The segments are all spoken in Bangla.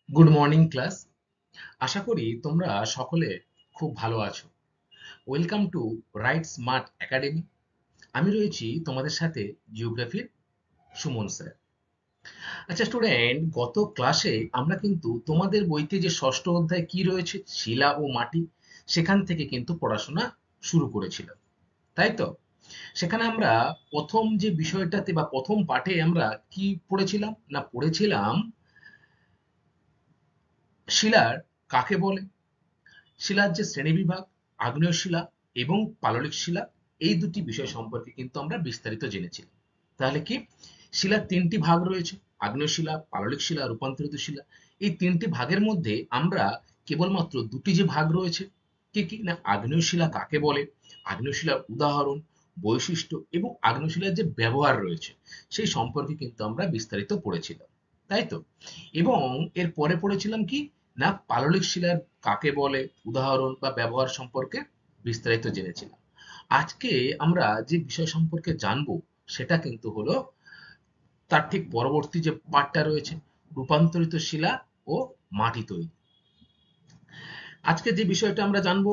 Good morning class. আশা করি তোমরা সকলে খুব ভালো আছো। Welcome to right smart academy. আমি রয়েছি তোমাদের সাথে জিওগ্রাফির সুমন স্যার। আচ্ছা স্টুডেন্ট, গত ক্লাসে আমরা কিন্তু তোমাদের বইতে যে ষষ্ঠ অধ্যায় কি রয়েছে শিলা ও মাটি, সেখান থেকে কিন্তু পড়াশোনা শুরু করেছিলাম, তাই তো? সেখানে আমরা প্রথম যে বিষয়টাতে বা প্রথম পাঠে আমরা কি পড়েছিলাম না পড়েছিলাম শিলার কাকে বলে। শিলার যে শ্রেণীবিভাগ, আগ্নেয় শিলা এবং পাললিক শিলা, এই দুটি বিষয় সম্পর্কে কিন্তু আমরা বিস্তারিত জেনেছিলাম। তাহলে কি, শিলার তিনটি ভাগ রয়েছে, আগ্নেয় শিলা, পাললিক শিলা, রূপান্তরিত শিলা। এই তিনটি ভাগের মধ্যে আমরা কেবলমাত্র দুটি যে ভাগ রয়েছে, কি কি না আগ্নেয় শিলা কাকে বলে, আগ্নেয় শিলার উদাহরণ, বৈশিষ্ট্য এবং আগ্নেয় শিলার যে ব্যবহার রয়েছে সেই সম্পর্কে কিন্তু আমরা বিস্তারিত পড়েছিলাম, তাই তো? এবং এর পরে পড়েছিলাম কি না পাললিক শিলার কাকে বলে, উদাহরণ বা ব্যবহার সম্পর্কে বিস্তারিত জেনেছিলাম। আজকে আমরা যে বিষয় সম্পর্কে জানবো সেটা কিন্তু হলো তার ঠিক পরবর্তী যে পার্টটা রয়েছে, রূপান্তরিত শিলা ও মাটি তৈরি। আজকে যে বিষয়টা আমরা জানবো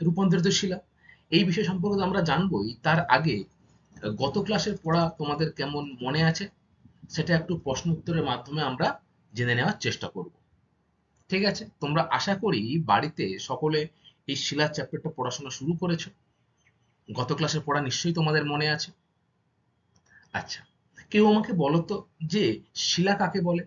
রূপান্তরিত শিলা, এই বিষয় সম্পর্কে তো আমরা জানবোই, তার আগে গত ক্লাসের পড়া তোমাদের কেমন মনে আছে সেটা একটু প্রশ্ন উত্তরের মাধ্যমে আমরা জেনে নেওয়ার চেষ্টা করব। ঠিক আছে, তোমরা আশা করি বাড়িতে সকলে এই শিলার চ্যাপ্টারটা পড়াশোনা শুরু করেছো। গত ক্লাসে পড়া নিশ্চয়ই তোমাদের মনে আছে। আচ্ছা, কেউ আমাকে বলো তো যে শিলা কাকে বলে?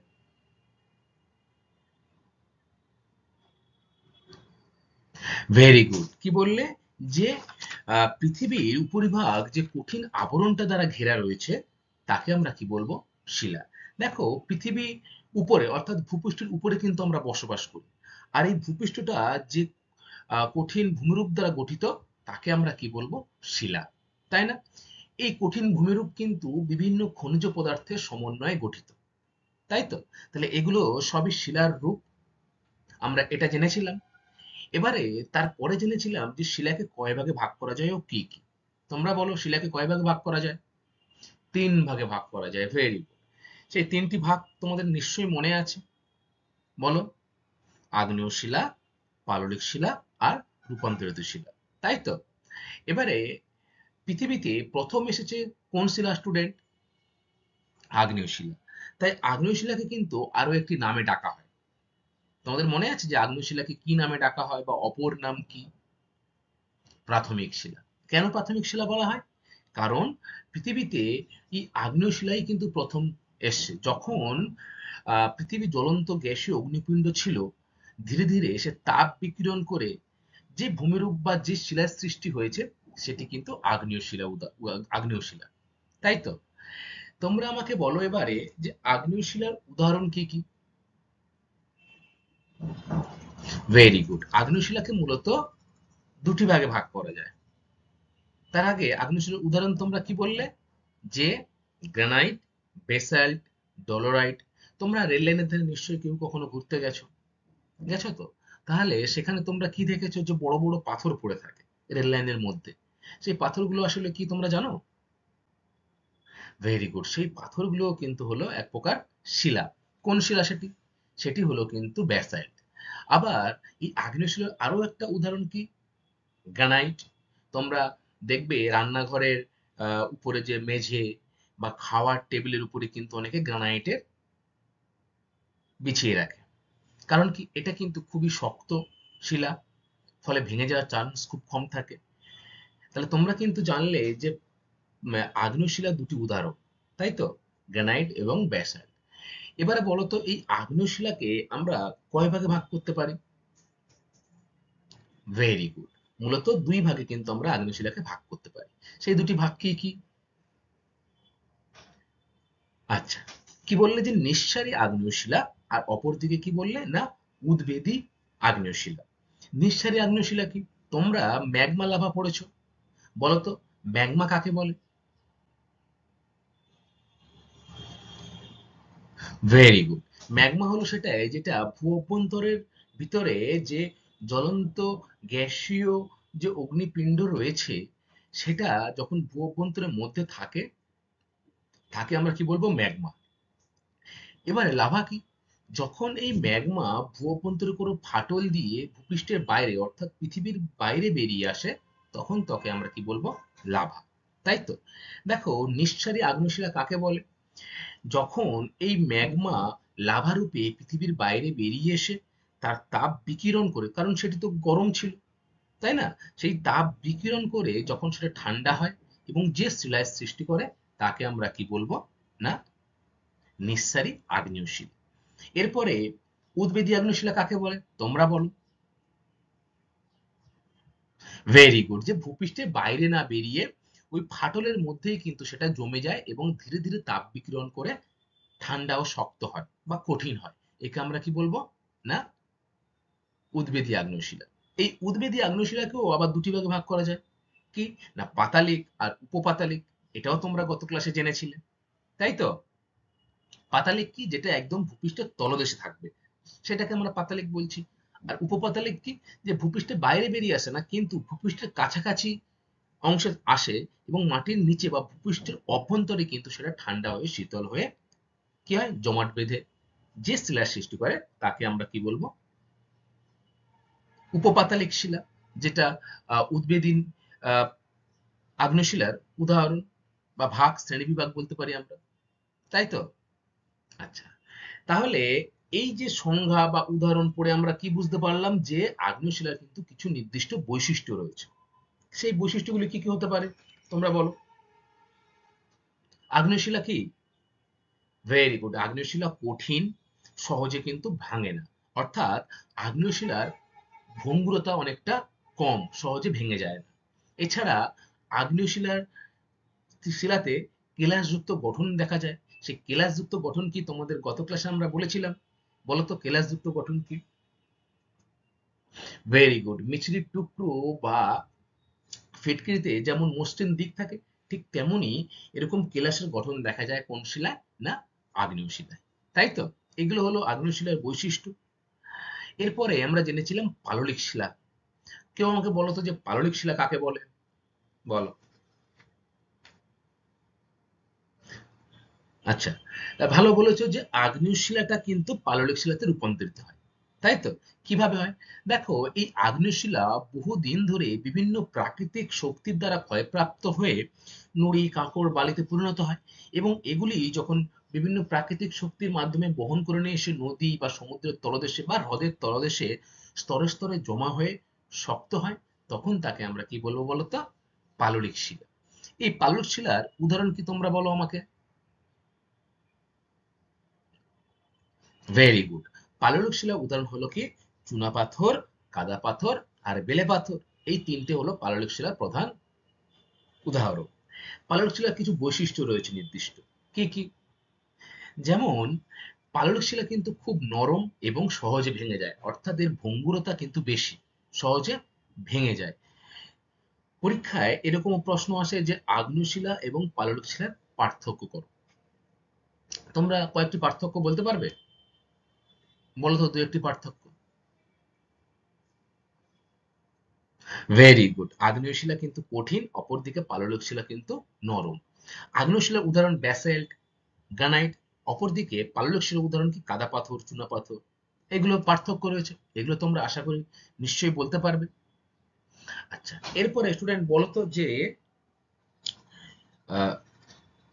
Very good. কি বললে? যে পৃথিবীর উপরিভাগ যে কঠিন আবরণটা দ্বারা ঘেরা রয়েছে তাকে আমরা কি বলবো? শিলা। দেখো, পৃথিবী উপরে অর্থাৎ ভূপৃষ্ঠের উপরে কিন্তু আমরা বসবাস করি। আর এই ভূপৃষ্ঠটা যে কঠিন ভূমিরূপ দ্বারা গঠিত তাকে আমরা কি বলবো? শিলা, তাই না? এই কঠিন ভূমিরূপ কিন্তু বিভিন্ন খনিজ পদার্থের সমন্বয়ে গঠিত, তাই তো? তাহলে এগুলো সবই শিলার রূপ, আমরা এটা জেনেছিলাম। এবারে তারপরে জেনেছিলাম যে শিলাকে কয় ভাগে ভাগ করা যায় ও কি কি। তোমরা বলো শিলাকে কয় ভাগে ভাগ করা যায়? তিন ভাগে ভাগ করা যায়। Very good. সেই তিনটি ভাগ তোমাদের নিশ্চয়ই মনে আছে। বলো। আগ্নেয় শিলা, পাললিক শিলা আর রূপান্তরিত শিলা, তাই তো? এবারে পৃথিবীতে প্রথম এসেছে কোন শিলা স্টুডেন্ট? আগ্নেয় শিলা। তাই আগ্নেয় শিলাকে কিন্তু আরো একটি নামে ডাকা হয়। তোমাদের মনে আছে যে আগ্নেয় শিলাকে কি নামে ডাকা হয় বা অপর নাম কি? প্রাথমিক শিলা। কেন প্রাথমিক শিলা বলা হয়? কারণ পৃথিবীতে এই আগ্নেয় শিলাই কিন্তু প্রথম এসছে। যখন পৃথিবী জ্বলন্ত গ্যাসীয় অগ্নিপিণ্ড ছিল, ধীরে ধীরে সে তাপ বিকিরণ করে যে ভূমিরূপ বা যে শিলার সৃষ্টি হয়েছে সেটি কিন্তু আগ্নেয় শিলা, আগ্নেয় শিলা, তাই তো? তোমরা আমাকে বলো এবারে যে আগ্নেয় শিলার উদাহরণ কি কি। Very good. আগ্নেয় শিলাকে মূলত দুটি ভাগে ভাগ করা যায়। তার আগে আগ্নেয় শিলার উদাহরণ তোমরা কি বললে? যে গ্রানাইট, বেসাল্ট, ডলোরাইট। তোমরা রেল লাইনের ধারে নিশ্চয়ই কেউ কখনো ঘুরতে গেছো, গেছো তো? তাহলে সেখানে তোমরা কি দেখেছো যে বড় বড় পাথর পড়ে থাকে রেল লাইনের মধ্যে। সেই পাথরগুলো আসলে কি তোমরা জানো? Very good. সেই পাথরগুলো কিন্তু হলো এক প্রকার শিলা। কোন শিলা সেটি? সেটি হলো কিন্তু ব্যাসাল্ট। আবার এই আগ্নেয় শিলার আরো একটা উদাহরণ কি? গ্রানাইট। তোমরা দেখবে রান্নাঘরের উপরে যে মেঝে বা খাওয়ার টেবিলের উপরে কিন্তু অনেকে গ্রানাইটের বিছিয়ে রাখে। কারণ কি? এটা কিন্তু খুবই শক্ত শিলা, ফলে ভেঙে যাওয়ার চান্স খুব কম থাকে। তাহলে তোমরা কিন্তু জানলে যে আগ্নেয় শিলার দুটি উদাহরণ, তাই তো? গ্রানাইট এবং ব্যাসাল্ট। এবারে বলো তো এই আগ্নেয় শিলাকে আমরা কয় ভাগে ভাগ করতে পারি? Very good. মূলত দুই ভাগে কিন্তু আমরা আগ্নেয় শিলাকে ভাগ করতে পারি। সেই দুটি ভাগ কি কি? আচ্ছা, কি বললে যে নিঃসারী আগ্নেয় শিলা, আর অপরদিকে কি বললে না উদ্বেদী আগ্নেয় শিলা। নিঃসারী আগ্নেয় শিলা কি? তোমরা ম্যাগমা লাভা পড়েছো, বলো তো ম্যাগমা কাকে বলে? Very good. ম্যাগমা হলো সেটাই যেটা ভূ অভ্যন্তরের ভিতরে যে জ্বলন্ত গ্যাসীয় যে অগ্নিপিণ্ড রয়েছে সেটা যখন ভূ অভ্যন্তরের মধ্যে থাকে, তাকে আমরা কি বলবো? ম্যাগমা। এবারে লাভা কি? যখন এই ম্যাগমা ভূঅভ্যন্তরে কোনো ফাটল দিয়ে ভূপৃষ্ঠের বাইরে অর্থাৎ পৃথিবীর বাইরে বেরিয়ে আসে, তখন তাকে আমরা কি বলবো? লাভা। তাই তো? দেখো, নিঃসারী আগ্নেয়শিলা কাকে বলে? যখন এই ম্যাগমা লাভা রূপে পৃথিবীর বাইরে বেরিয়ে এসে তার তাপ বিকিরণ করে, কারণ সেটি তো গরম ছিল, তাই না? সেই তাপ বিকিরণ করে যখন সেটা ঠান্ডা হয় এবং যে শিলায় সৃষ্টি করে, তাকে আমরা কি বলবো? না, নিঃসারী আগ্নেয়শিলা। এরপরে উদবেধী আগ্নেয়শিলা কাকে বলে? তোমরা বলো। ভেরি গুড, যে ভূপৃষ্ঠের বাইরে না বেরিয়ে ওই ফাটলের মধ্যেই কিন্তু সেটা জমে যায় এবং ধীরে ধীরে তাপ বিকিরণ করে ঠান্ডা ও শক্ত হয় বা কঠিন হয়। একে আমরা কি বলবো? না, উদবেধী আগ্নেয়শিলা। এই উদবেধী আগ্নেয়শিলাকেও আবার দুটি ভাগে ভাগ করা যায়। কি না, পাতালিক আর উপপাতালিক। এটাও তোমরা গত ক্লাসে জেনেছিলে, তাই তো? পাতালিক কি? যেটা একদম ভূপৃষ্ঠের তলদেশে থাকবে, সেটাকে আমরা পাতালিক বলছি। আর উপপাতালিক কি? যে ভূপৃষ্ঠের বাইরে বেরিয়ে আসে না, কিন্তু ভূপৃষ্ঠের কাছাকাছি অংশে আসে এবং মাটির নিচে বা ভূপৃষ্ঠের অভ্যন্তরে কিন্তু সেটা ঠান্ডা হয়ে শীতল হয়ে কি হয়? জমাট বেঁধে যে শিলার সৃষ্টি করে, তাকে আমরা কি বলবো? উপপাতালিক শিলা। যেটা উদ্বেদীন আহ, আগ্নেয়শিলার উদাহরণ বা ভাগ, শ্রেণীবিভাগ বলতে পারি আমরা, তাই তো? আচ্ছা, তাহলে এই যে সংজ্ঞা বা উদাহরণ পড়ে আমরা কি বুঝতে পারলাম? যে আগ্নেয়শিলার কিন্তু কিছু নির্দিষ্ট বৈশিষ্ট্য রয়েছে। সেই বৈশিষ্ট্যগুলি কি কি হতে পারে? তোমরা বলো। আগ্নেয়শিলা কি? ভেরি গুড, আগ্নেয়শিলা কঠিন, সহজে কিন্তু ভাঙে না। অর্থাৎ আগ্নেয়শিলার ভঙ্গুরতা অনেকটা কম, সহজে ভেঙে যায় না। এছাড়া আগ্নেয়শিলার শিলাতে কেলাসযুক্ত গঠন দেখা যায়। সেই কেলাসযুক্ত গঠন কি তোমাদের গত ক্লাসে আমরা বলেছিলাম? বলো তো, কেলাসযুক্ত গঠন কি? ভেরি গুড, মিছরির টুকরো বা ফিটকিরিতে যেমন মসৃণ দিক থাকে, ঠিক তেমনি এরকম কেলাসের গঠন দেখা যায় কোন শিলায়? না, আগ্নেয় শিলায়। তাই তো? এগুলো হলো আগ্নেয় শিলার বৈশিষ্ট্য। এরপরে আমরা জেনেছিলাম পাললিক শিলা। কেউ আমাকে বলো তো, যে পাললিক শিলা কাকে বলে? বলো। আচ্ছা, ভালো বলেছো যে আগ্নেয় শিলাটা কিন্তু পাললিক শিলাতে রূপান্তরিত হয়, তাই তো? কিভাবে হয়? দেখো, এই আগ্নেয় শিলা বহুদিন ধরে বিভিন্ন প্রাকৃতিক শক্তির দ্বারা ক্ষয়প্রাপ্ত হয়ে নুড়ি, কাঁকড়, বালিতে পরিণত হয় এবং এগুলি যখন বিভিন্ন প্রাকৃতিক শক্তির মাধ্যমে বহন করে নিয়ে এসে নদী বা সমুদ্রের তলদেশে বা হ্রদের তলদেশে স্তরে স্তরে জমা হয়ে শক্ত হয়, তখন তাকে আমরা কি বলবো বলতো? পাললিক শিলা। এই পাললিক শিলার উদাহরণ কি তোমরা বলো আমাকে। ভেরি গুড, পাললিক শিলার উদাহরণ হলো কি? চুনাপাথর, কাদা পাথর আর বেলে পাথর। এই তিনটে হলো পাললিক শিলার প্রধান উদাহরণ। পাললিক শিলার কিছু বৈশিষ্ট্য রয়েছে নির্দিষ্ট। কি কি? যেমন, পাললিক শিলা কিন্তু খুব নরম এবং সহজে ভেঙে যায়, অর্থাৎ এর ভঙ্গুরতা কিন্তু বেশি, সহজে ভেঙে যায়। পরীক্ষায় এরকম প্রশ্ন আসে যে আগ্নেয় শিলা এবং পাললিক শিলার পার্থক্য করো। তোমরা কয়েকটি পার্থক্য বলতে পারবে? বলো তো দু একটি পার্থক্য। ভেরি গুড, আগ্নেয় শিলা কিন্তু কঠিন, অপরদিকে পাললিক শিলা কিন্তু নরম। আগ্নেয় শিলার উদাহরণ ব্যাসল্ট, গ্রানাইট। অপরদিকে পাললিক শিলার উদাহরণ কি? কাদা পাথর, চুনা পাথর। এগুলো পার্থক্য রয়েছে, এগুলো তোমরা আশা করি নিশ্চয়ই বলতে পারবে। আচ্ছা, এরপরে স্টুডেন্ট বলো তো, যে আহ,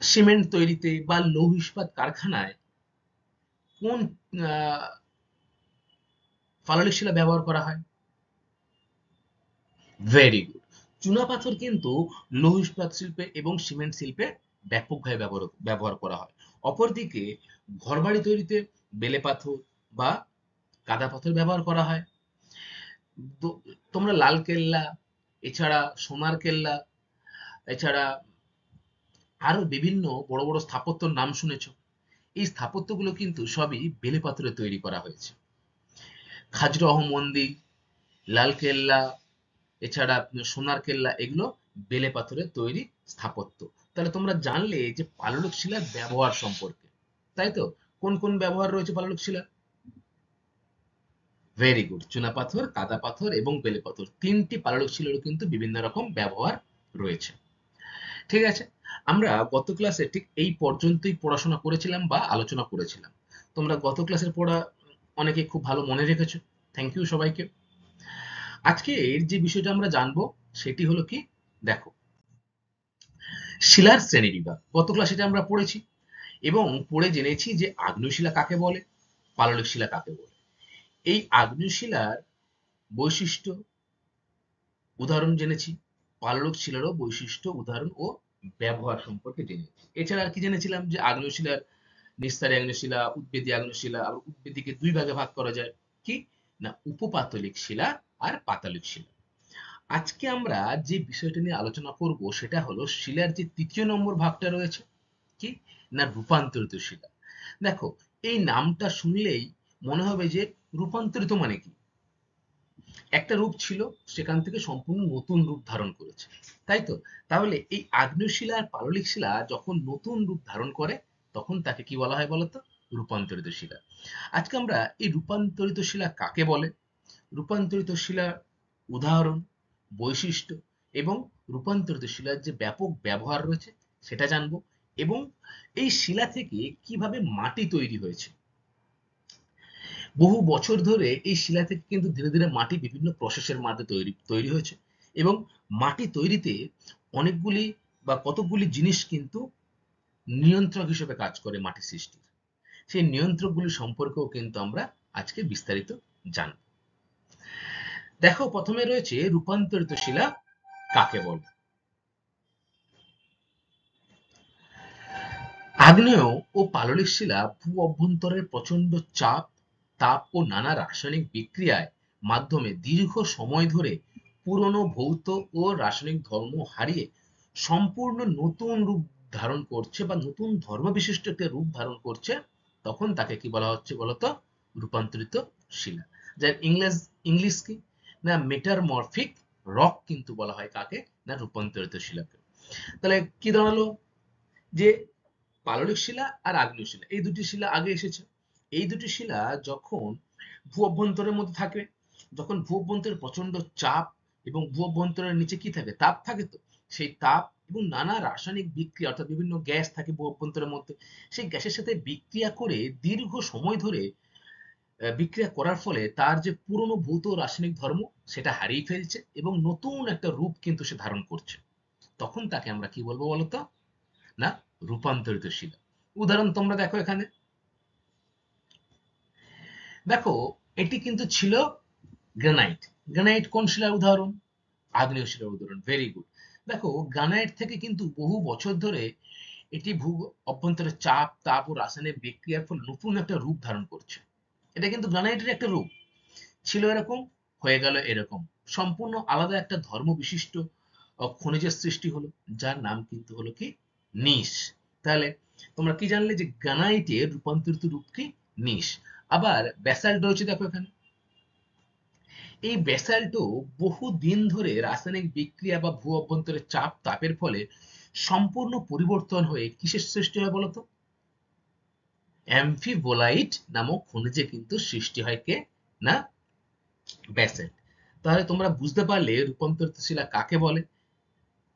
সিমেন্ট তৈরিতে বা লৌহ ইস্পাত কারখানায় কোন আহ, পাললিক শিলা ব্যবহার করা হয়? ভেরি গুড, চুনাপাথর কিন্তু লৌহ ইস্পাত শিল্পে এবং সিমেন্ট শিল্পে ব্যাপকভাবে ব্যবহার করা হয়। অপরদিকে ঘরবাড়ি তৈরিতে বেলে পাথর বা কাদা পাথর ব্যবহার করা হয়। তোমরা লাল কেল্লা, এছাড়া সোনার কেল্লা, এছাড়া আরো বিভিন্ন বড় বড় স্থাপত্যর নাম শুনেছো। এই স্থাপত্যগুলো কিন্তু সবই বেলে পাথরে তৈরি করা হয়েছে। খাজুরাহ মন্দির, লাল কেল্লা, এছাড়া সোনার কেল্লা, এগুলো বেলে পাথরের তৈরি স্থাপত্য। তাহলে তোমরা জানলে যে পাললিক শিলার ব্যবহার সম্পর্কে, তাই তো? কোন কোন ব্যবহার রয়েছে পাললিক শিলার? ভেরি গুড, চুনাপাথর, কাদা পাথর এবং বেলে পাথর, তিনটি পাললিক শিলারও কিন্তু বিভিন্ন রকম ব্যবহার রয়েছে। ঠিক আছে, আমরা গত ক্লাসে ঠিক এই পর্যন্তই পড়াশোনা করেছিলাম বা আলোচনা করেছিলাম। তোমরা গত ক্লাসের পড়া অনেকে খুব ভালো মনে রেখেছো, থ্যাংক ইউ সবাইকে। আজকের যে বিষয়টা আমরা জানবো সেটি হলো কি, দেখো শিলার শ্রেণীবিভাগ গত ক্লাসে এটা আমরা পড়েছি এবং পড়ে জেনেছি যে আগ্নেয় শিলা কাকে বলে, পাললিক শিলা কাকে বলে। এই আগ্নেয় শিলার বৈশিষ্ট্য উদাহরণ জেনেছি, পাললিক শিলারও বৈশিষ্ট্য উদাহরণ ও ব্যবহার সম্পর্কে জেনেছি। এছাড়া আর কি জেনেছিলাম যে আগ্নেয় শিলার নিস্তারী আগ্নেয় শিলা, উদ্ভিদী আগ্নেয় শিলা, আবার উদ্ভিদকে দুই ভাগে ভাগ করা যায়, কি না উপপাতলিক শিলা আর পাতালিক শিলা। আজকে আমরা যে বিষয়টা নিয়ে আলোচনা করব সেটা হলো শিলার যে তৃতীয় নম্বর ভাগটা রয়েছে, কি না রূপান্তরিত শিলা। দেখো এই নামটা শুনলেই মনে হবে যে রূপান্তরিত মানে কি, একটা রূপ ছিল সেখান থেকে সম্পূর্ণ নতুন রূপ ধারণ করেছে, তাই তো? তাহলে এই আগ্নেয় শিলা আর পাললিক শিলা যখন নতুন রূপ ধারণ করে তখন তাকে কি বলা হয় বলতো, রূপান্তরিত শিলা। আজকে আমরা এই রূপান্তরিত শিলা কাকে বলে, রূপান্তরিত শিলার উদাহরণ, বৈশিষ্ট্য এবং রূপান্তরিত শিলার যে ব্যাপক ব্যবহার রয়েছে সেটা জানবো, এবং এই শিলা থেকে কিভাবে মাটি তৈরি হয়েছে। বহু বছর ধরে এই শিলা থেকে কিন্তু ধীরে ধীরে মাটি বিভিন্ন প্রসেসের মাধ্যমে তৈরি হয়েছে, এবং মাটি তৈরিতে অনেকগুলি বা কতকগুলি জিনিস কিন্তু নিয়ন্ত্রক হিসেবে কাজ করে মাটি সৃষ্টির। সেই নিয়ন্ত্রকগুলি সম্পর্কেও কিন্তু আমরা আজকে বিস্তারিত জানব। দেখো প্রথমে রয়েছে রূপান্তরিত শিলা কাকে বলে। আগ্নেয় ও পাললিক শিলা ভূ অভ্যন্তরের প্রচণ্ড চাপ, তাপ ও নানা রাসায়নিক বিক্রিয়ায় মাধ্যমে দীর্ঘ সময় ধরে পুরনো ভৌত ও রাসায়নিক ধর্ম হারিয়ে সম্পূর্ণ নতুন রূপ ধারণ করছে বা নতুন ধর্ম বিশিষ্ট একটা রূপ ধারণ করছে, তখন তাকে কি বলা হচ্ছে বলতো, রূপান্তরিত শিলা। যার ইংলিশ কি না মেটামরফিক রক কিন্তু বলা হয় কাকে, না রূপান্তরিত শিলাকে। তাহলে কি দাঁড়ালো যে পাললিক শিলা আর আগ্নেয় শিলা এই দুটি শিলা আগে এসেছে। এই দুটি শিলা যখন ভূ অভ্যন্তরের মধ্যে থাকে, যখন ভূ অভ্যন্তরে প্রচন্ড চাপ এবং ভূ অভ্যন্তরের নিচে কি থাকে, তাপ থাকে, তো সেই তাপ এবং নানা রাসায়নিক বিক্রিয়া অর্থাৎ বিভিন্ন গ্যাস থাকে ভূ অভ্যন্তরের মধ্যে, সেই গ্যাসের সাথে বিক্রিয়া করে দীর্ঘ সময় ধরে বিক্রিয়া করার ফলে তার যে পুরনো ভৌত রাসায়নিক ধর্ম সেটা হারিয়ে ফেলছে এবং নতুন একটা রূপ কিন্তু সে ধারণ করছে, তখন তাকে আমরা কি বলবো বলতো, না রূপান্তরিত শিলা। উদাহরণ তোমরা দেখো এখানে, দেখো এটি কিন্তু ছিল গ্রানাইট। গ্রানাইট কোন শিলার উদাহরণ, আগ্নেয় শিলার উদাহরণ, ভেরি গুড। দেখো গ্রানাইট থেকে কিন্তু বহু বছর ধরে এটি ভূ অভ্যন্তরে চাপ, তাপ ও রাসায়নিক বিক্রিয়ার ফলে নতুন একটা রূপ ধারণ করছে। এটা কিন্তু গ্রানাইটের একটা রূপ, ছিল এরকম, হয়ে গেল এরকম, সম্পূর্ণ আলাদা একটা ধর্ম বিশিষ্ট খনিজের সৃষ্টি হলো, যার নাম কিন্তু হলো কি নিস। তাহলে তোমরা কি জানলে যে গ্রানাইটের রূপান্তরিত রূপ কি, নিস। আবার ব্যাসাল্ট রয়েছে দেখো এখানে, এই ব্যাসাল্টও বহু দিন ধরে রাসায়নিক বিক্রিয়া বা ভূ অভ্যন্তরের চাপ তাপের ফলে সম্পূর্ণ পরিবর্তন হয়ে কিসের সৃষ্টি হয় বলতো, অ্যাম্ফিবোলাইট নামক খনিজে কিন্তু সৃষ্টি হয় কে, না ব্যাসেল্ট। তাহলে তোমরা বুঝতে পারলে রূপান্তরিত শিলা কাকে বলে,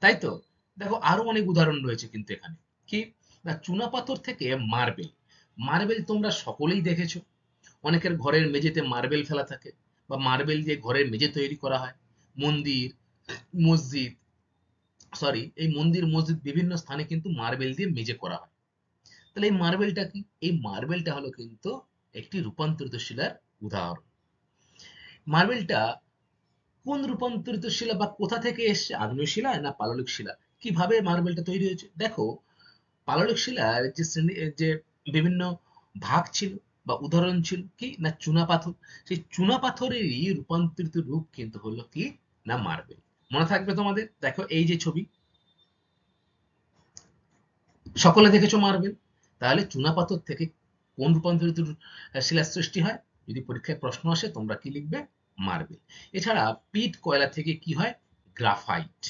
তাই তো? দেখো আরো অনেক উদাহরণ রয়েছে কিন্তু এখানে, কি না চুনাপাথর থেকে মার্বেল। মার্বেল তোমরা সকলেই দেখেছো, অনেকের ঘরের মেঝেতে মার্বেল ফেলা থাকে বা মার্বেল দিয়ে ঘরের মেঝে তৈরি করা হয়। মন্দির, মসজিদ, এই মন্দির মসজিদ বিভিন্ন স্থানে কিন্তু মার্বেল দিয়ে মেঝে করা হয়। তাহলে এই মার্বেলটা কি, এই মার্বেলটা হলো কিন্তু একটি রূপান্তরিত শিলার উদাহরণ। মার্বেলটা কোন রূপান্তরিত শিলা বা কোথা থেকে এসছে, আগ্নেয় শিলা না পাললিক শিলা, কিভাবে মার্বেলটা তৈরি হয়েছে? দেখো পাললিক শিলার যে শ্রেণী যে বিভিন্ন ভাগ ছিল বা উদাহরণ ছিল কি না চুনা পাথর, সেই চুনা পাথরেরই রূপান্তরিত রূপ কিন্তু হলো কি না মার্বেল। মনে থাকবে তোমাদের, দেখো এই যে ছবি, সকলে দেখেছো মার্বেল, তাহলে চুনা পাথর থেকে কোন রূপান্তরিত শিলার সৃষ্টি হয়, যদি পরীক্ষায় প্রশ্ন আসে তোমরা কি লিখবে, মার্বেল। এছাড়া পিট কয়লা থেকে কি হয়, গ্রাফাইট।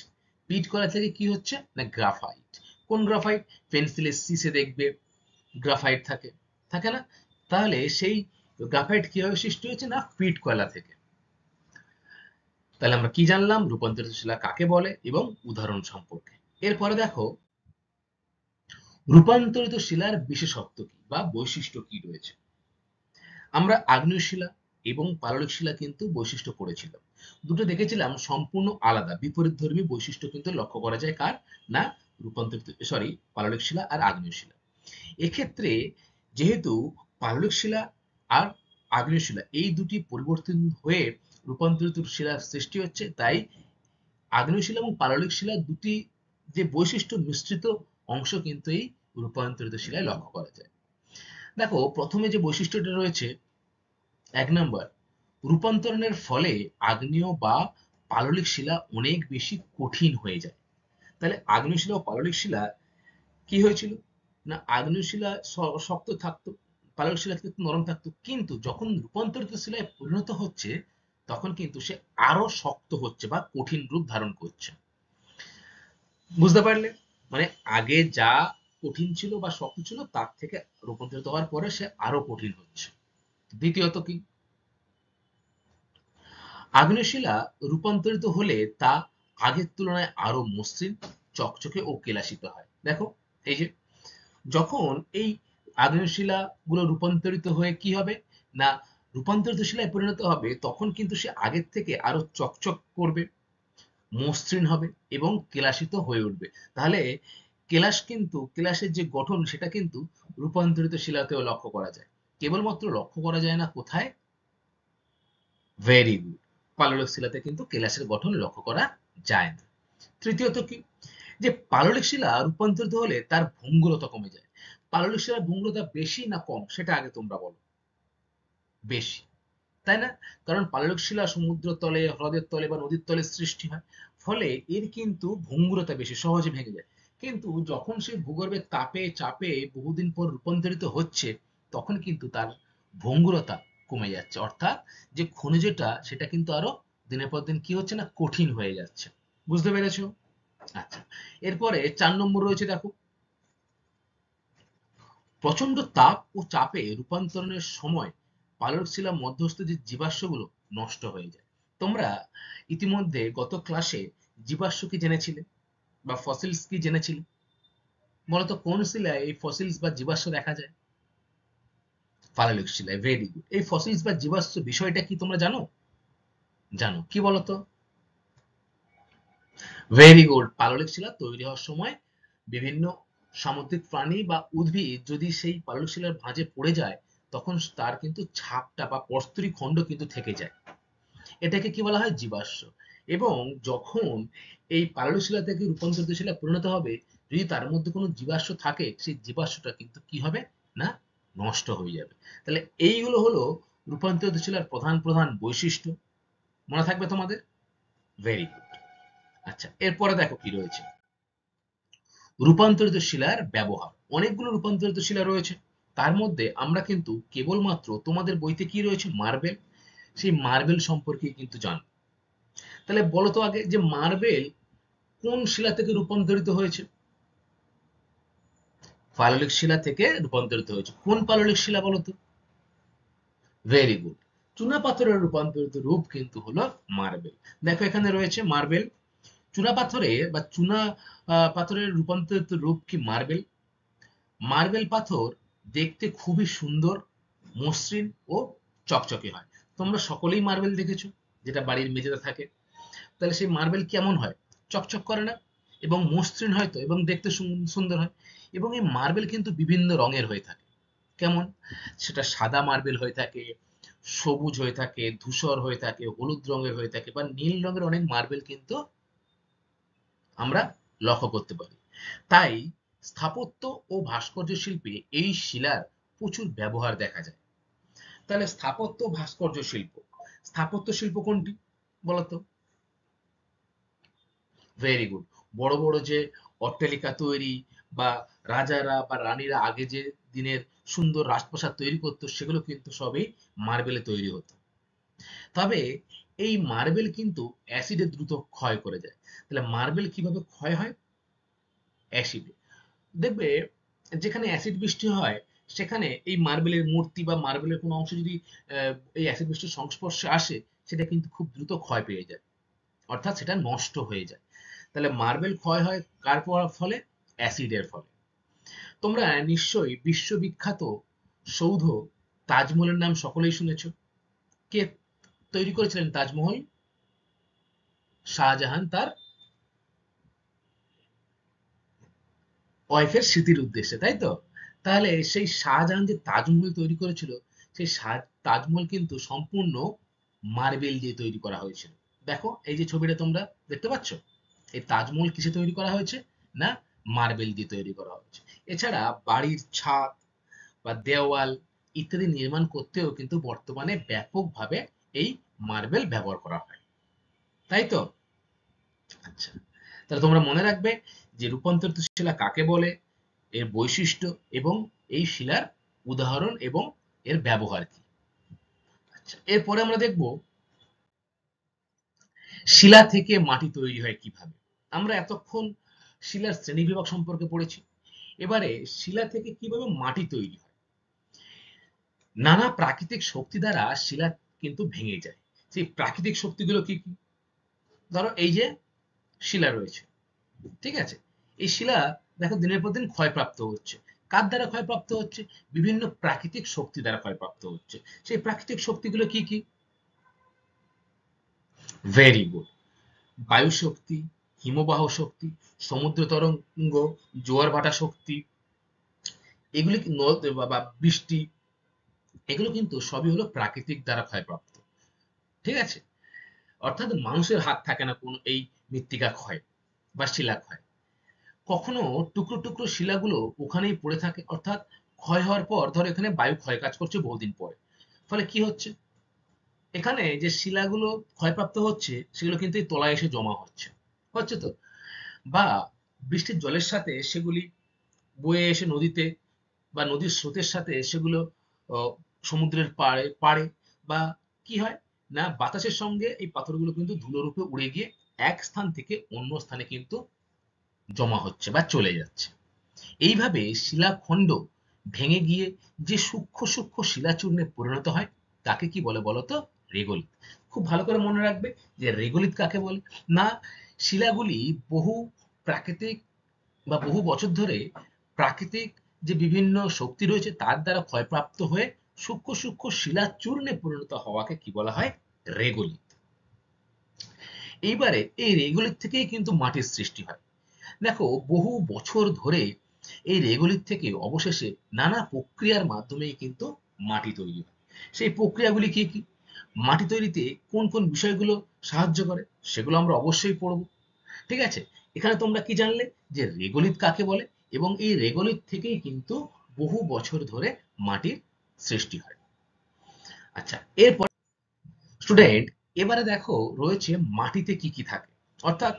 পিট কয়লা থেকে কি হচ্ছে না গ্রাফাইট। কোন গ্রাফাইট, পেন্সিলের শিশে দেখবে গ্রাফাইট থাকে, থাকে না? তাহলে সেই গ্রাফাইট কিভাবে সৃষ্টি হয়েছে না পিট কয়লা থেকে। তাহলে আমরা কি জানলাম রূপান্তরিত শিলা কাকে বলে এবং উদাহরণ সম্পর্কে। এরপরে দেখো রূপান্তরিত শিলার বিশেষত্ব কি বা বৈশিষ্ট্য কি রয়েছে। আমরা আগ্নেয় শিলা এবং পাললিক শিলা কিন্তু বৈশিষ্ট্য পড়েছিলাম। দুটো দেখেছিলাম সম্পূর্ণ আলাদা বিপরীতধর্মী বৈশিষ্ট্য কিন্তু লক্ষ্য করা যায় কার না রূপান্তরিত পাললিক শিলা আর আগ্নেয় শিলা। এক্ষেত্রে যেহেতু পাললিক শিলা আর আগ্নেয় শিলা এই দুটি পরিবর্তন হয়ে রূপান্তরিত শিলার সৃষ্টি হচ্ছে, তাই আগ্নেয় শিলা এবং পাললিক শিলা দুটি যে বৈশিষ্ট্য মিশ্রিত অংশ কিন্তু এই রূপান্তরিত শিলায় লক্ষ্য করা যায়। দেখো প্রথমে যে বৈশিষ্ট্যটা রয়েছে ১ নাম্বার, রূপান্তরণের ফলে আগ্নেয় বা পাললিক শিলা অনেক বেশি কঠিন হয়ে যায়। তাহলে আগ্নেয় শিলা ও পাললিক শিলা কি হয়েছিল না আগ্নেয় শিলা শক্ত থাকতো, পাললিক শিলা কিন্তু নরম থাকতো, কিন্তু যখন রূপান্তরিত শিলায় পরিণত হচ্ছে তখন কিন্তু সে আরো শক্ত হচ্ছে বা কঠিন রূপ ধারণ করছে। বুঝতে পারলে? মানে আগে যা কঠিন ছিল বা শক্ত ছিল তার থেকে রূপান্তরিত হওয়ার পরে সে আরো কঠিন হচ্ছে। দ্বিতীয়ত কি, আগ্নেয় শিলা রূপান্তরিত হলে তা আগের তুলনায় আরো মসৃণ, চকচকে ও কেলাসিত হয়। দেখো এই যে যখন এই আগ্নেয় শিলাগুলো রূপান্তরিত হয়ে কি হবে না রূপান্তরিত শিলায় পরিণত হবে, তখন কিন্তু সে আগের থেকে আরো চকচক করবে, মসৃণ হবে এবং কেলাসিত হয়ে উঠবে। তাহলে কেলাসের যে গঠন সেটা কিন্তু রূপান্তরিত শিলাতেও লক্ষ্য করা যায়। কেবলমাত্র লক্ষ্য করা যায় না কোথায়? ভেরি গুড, পাললিক শিলাতে কিন্তু কেলাসের গঠন লক্ষ্য করা যায় না। তৃতীয়ত কি, যে পাললিক শিলা রূপান্তরিত হলে তার ভঙ্গুরতা কমে যায়। পাললিক শিলার ভঙ্গুরতা বেশি না কম সেটা আগে তোমরা বলো। বেশি, তাই না? কারণ পাললিক শিলা সমুদ্র তলে, হ্রদের তলে বা নদীর তলে সৃষ্টি হয়, ফলে এর কিন্তু ভঙ্গুরতা বেশি, সহজে ভেঙে যায়। কিন্তু যখন সে ভূগর্ভের তাপে চাপে বহুদিন পর রূপান্তরিত হচ্ছে তখন কিন্তু তার ভঙ্গুরতা কমে যাচ্ছে, অর্থাৎ যে খনিজটা সেটা কিন্তু আরো দিনের পর দিন কি হচ্ছে না কঠিন হয়ে যাচ্ছে। বুঝতে পেরেছো? আচ্ছা, এরপরে ৪ নম্বর রয়েছে দেখো, প্রচন্ড তাপ ও চাপে রূপান্তরণের সময় পাললিক শিলা মধ্যস্থ যে জীবাশ্মগুলো নষ্ট হয়ে যায়। তোমরা ইতিমধ্যে গত ক্লাসে জীবাশ্ম কি জেনেছিলে বা ফসিলস কি জেনেছিলে? বলতো কোন শিলায় এই ফসিলস বা জীবাশ্ম দেখা যায়? পাললিক শিলায়। Very good. এই ফসিলস বা জীবাশ্ম বিষয়টা কি তোমরা জানো? জানো, কি বলতো? ভেরি গুড, পাললিক শিলা তৈরি হওয়ার সময় বিভিন্ন সামুদ্রিক প্রাণী বা উদ্ভিদ যদি সেই পাললিক শিলার ভাঁজে পড়ে যায় তখন তার কিন্তু ছাপটা বা প্রস্তরী খণ্ড কিন্তু থেকে যায়, এটাকে কি বলা হয়? জীবাশ্ম। এবং যখন এই পাললিক শিলা থেকে রূপান্তরিত শিলা পরিণত হবে, যদি তার মধ্যে কোনো জীবাশ্ম থাকে সেই জীবাশ্মটা কিন্তু কি হবে না নষ্ট হয়ে যাবে। তাহলে এইগুলো হলো রূপান্তরিত শিলার প্রধান প্রধান বৈশিষ্ট্য, মনে থাকবে তোমাদের? Very good. আচ্ছা, এরপরে দেখো কি রয়েছে, রূপান্তরিত শিলার ব্যবহার। অনেকগুলো রূপান্তরিত শিলা রয়েছে, তার মধ্যে আমরা কিন্তু কেবলমাত্র তোমাদের বইতে কি রয়েছে মার্বেল, সেই মার্বেল সম্পর্কে কিন্তু জানবো। তাহলে বলো তো আগে যে মার্বেল কোন শিলা থেকে রূপান্তরিত হয়েছে? পাললিক শিলা থেকে রূপান্তরিত হয়েছে। কোন পাললিক শিলা বলো তো? ভেরি গুড, চুনাপাথরের রূপান্তরিত রূপ কিন্তু হলো মার্বেল। দেখো এখানে রয়েছে মার্বেল, চুনাপাথরে বা চুনা পাথরের রূপান্তরিত রূপ কি মার্বেল। মার্বেল পাথর দেখতে খুবই সুন্দর, মসৃণ ও চকচকে হয়। তোমরা সকলেই মার্বেল দেখেছো, যেটা বাড়ির মেঝেতে থাকে। তাহলে সেই মার্বেল কেমন হয়? চকচক করে না এবং মসৃণ হয় তো, এবং দেখতে সুন্দর হয়। এবং এই মার্বেল কিন্তু বিভিন্ন রঙের হয়ে থাকে। কেমন? সেটা সাদা মার্বেল হয়ে থাকে, সবুজ হয়ে থাকে, ধূসর হয়ে থাকে, হলুদ রঙের হয়ে থাকে বা নীল রঙের অনেক মার্বেল কিন্তু আমরা লক্ষ্য করতে পারি। তাই স্থাপত্য ও ভাস্কর্য শিল্পে এই শিলার প্রচুর ব্যবহার দেখা যায়। তাহলে স্থাপত্য ভাস্কর্য শিল্প, স্থাপত্য শিল্প কোনটি বলতো? ভেরি গুড, বড় বড় যে অট্টালিকা তৈরি বা রাজারা বা রানীরা আগে যে দিনের সুন্দর রাজপ্রাসাদ তৈরি করতো সেগুলো কিন্তু সবই মার্বেলে তৈরি হতো। তবে এই মার্বেল কিন্তু অ্যাসিডে দ্রুত ক্ষয় করে যায়। তাহলে মার্বেল কিভাবে ক্ষয় হয়? অ্যাসিডে। দেখবে যেখানে অ্যাসিড বৃষ্টি হয় সেখানে এই মার্বেলের মূর্তি বা মার্বেলের কোনো অংশ যদি এই অ্যাসিড বৃষ্টির সংস্পর্শে আসে সেটা কিন্তু খুব দ্রুত ক্ষয় পেয়ে যায়, অর্থাৎ সেটা নষ্ট হয়ে যায়। তাহলে মার্বেল ক্ষয় হয় কার ফলে? অ্যাসিডের ফলে। তোমরা নিশ্চয়ই বিশ্ববিখ্যাত সৌধ তাজমহলের নাম সকলেই শুনেছো। কে তৈরি করেছিলেন তাজমহল? শাহজাহান তার ওয়াইফের স্মৃতির উদ্দেশ্যে, তাই তো? তাহলে সেই শাহজাহান যে তাজমহল তৈরি করেছিল, সেই তাজমহল কিন্তু সম্পূর্ণ মার্বেল দিয়ে তৈরি করা হয়েছিল। দেখো এই যে ছবিটা তোমরা দেখতে পাচ্ছ, এই তাজমহল কিসে তৈরি করা হয়েছে? না, মার্বেল দিয়ে তৈরি করা হয়েছে। এছাড়া বাড়ির ছাদ বা দেওয়াল ইত্যাদি নির্মাণ করতেও কিন্তু বর্তমানে ব্যাপকভাবে এই মার্বেল ব্যবহার করা হয়, তাই তো? আচ্ছা, তাহলে তোমরা মনে রাখবে যে রূপান্তরিত শিলা কাকে বলে, এর বৈশিষ্ট্য এবং এই শিলার উদাহরণ এবং এর ব্যবহার কি। আচ্ছা, এরপরে আমরা দেখব শিলা থেকে মাটি তৈরি হয় কিভাবে। আমরা এতক্ষণ শিলার শ্রেণীবিভাগ সম্পর্কে পড়েছি, এবারে শিলা থেকে কিভাবে মাটি তৈরি হয়। নানা প্রাকৃতিক শক্তি দ্বারা শিলা কিন্তু ভেঙে যায়। সেই প্রাকৃতিক শক্তিগুলো কি কি? ধরো এই যে শিলা রয়েছে, ঠিক আছে? এই শিলা দেখো দিনের পর দিন ক্ষয়প্রাপ্ত হচ্ছে। কার দ্বারা ক্ষয়প্রাপ্ত হচ্ছে? বিভিন্ন প্রাকৃতিক শক্তি দ্বারা ক্ষয়প্রাপ্ত হচ্ছে। সেই প্রাকৃতিক শক্তিগুলো কি কি? Very good. বায়ু শক্তি, হিমবাহ শক্তি, সমুদ্র তরঙ্গ, জোয়ার ভাটা শক্তি, এগুলি নদ বা বৃষ্টি, এগুলো কিন্তু সবই হলো প্রাকৃতিক দ্বারা ক্ষয়প্রাপ্ত, ঠিক আছে? অর্থাৎ মানুষের হাত থাকে না কোন এই মৃত্তিকা ক্ষয় বা শিলা ক্ষয়। কখনো টুকরো টুকরো শিলাগুলো ওখানেই পড়ে থাকে, অর্থাৎ ক্ষয় হওয়ার পর ধরো এখানে বায়ু ক্ষয় কাজ করছে বহুদিন পরে, ফলে কি হচ্ছে, এখানে যে শিলাগুলো ক্ষয়প্রাপ্ত হচ্ছে সেগুলো কিন্তু এই তলায় এসে জমা হচ্ছে, হচ্ছে তো? বা বৃষ্টির জলের সাথে সেগুলি বয়ে এসে নদীতে বা নদীর স্রোতের সাথে সেগুলো সমুদ্রের পাড়ে পাড়ে, বা কি হয় না বাতাসের সঙ্গে এই পাথরগুলো কিন্তু ধুলোরূপে উড়ে গিয়ে এক স্থান থেকে অন্য স্থানে কিন্তু জমা হচ্ছে বা চলে যাচ্ছে। এইভাবে শিলাখণ্ড ভেঙে গিয়ে যে সূক্ষ্ম সূক্ষ্ম শিলাচূর্ণে পরিণত হয় তাকে কি বলে বলতো? রেগলিত। খুব ভালো করে মনে রাখবে যে রেগলিত কাকে বলে। না, শিলাগুলি বহু প্রাকৃতিক বা বহু বছর ধরে প্রাকৃতিক যে বিভিন্ন শক্তি রয়েছে তার দ্বারা ক্ষয়প্রাপ্ত হয়ে সূক্ষ্ম সূক্ষ্ম শিলাচূর্ণে পরিণত হওয়াকে কি বলা হয়? রেগলিত। এইবারে এই রেগলিত থেকেই কিন্তু মাটির সৃষ্টি হয়। দেখো বহু বছর ধরে এই রেগলিত থেকে অবশেষে নানা প্রক্রিয়ার মাধ্যমেই কিন্তু মাটি তৈরি হয়। সেই প্রক্রিয়াগুলি কি কি? মাটি তৈরিতে কোন কোন বিষয়গুলো সাহায্য করে সেগুলো আমরা অবশ্যই পড়ব, ঠিক আছে? এখানে তোমরা কি জানলে যে রেগলিত কাকে বলে, এবং এই রেগলিত থেকেই কিন্তু বহু বছর ধরে মাটির সৃষ্টি হয়। আচ্ছা, এরপর স্টুডেন্ট এবারে দেখো রয়েছে মাটিতে কি কি থাকে। অর্থাৎ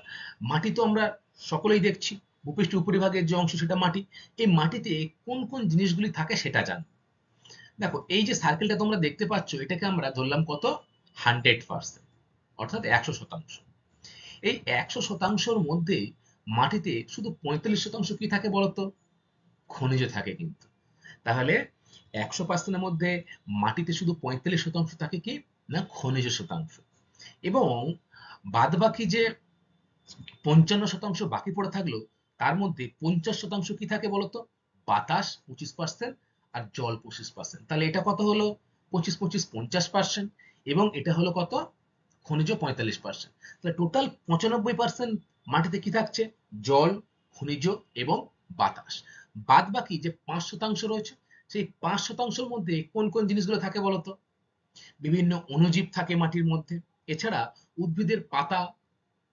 মাটি তো আমরা সকলেই দেখছি, ভূপৃষ্ঠের উপরিভাগের যে অংশ সেটা মাটি। এই মাটিতে কোন কোন জিনিসগুলি থাকে সেটা জান। দেখো এই যে সার্কেলটা তোমরা দেখতে পাচ্ছ এটাকে আমরা ধরলাম কত? 100%, অর্থাৎ 100%। এই 100%র মধ্যে মাটিতে শুধু 45% কি থাকে বলতো? খনিজ থাকে কিন্তু। তাহলে 100% মধ্যে মাটিতে শুধু 45% থাকে কি? না খনিজ শতাংশ। এবং বাদবাকি যে 55% বাকি পড়ে থাকলো তার মধ্যে 50% কি থাকে বলতো? বাতাস 25% আর জল 25%। তাহলে এটা কত হলো? 25 25 50%, এবং এটা হলো কত? খনিজ 45%। তাহলে টোটাল 95% মাটিতে কি থাকছে? জল, খনিজ এবং বাতাস। বাদ বাকি যে 5% রয়েছে সেই 5%-র মধ্যে কোন কোন জিনিসগুলো থাকে বলতো? বিভিন্ন অণুজীব থাকে মাটির মধ্যে। এছাড়া উদ্ভিদের পাতা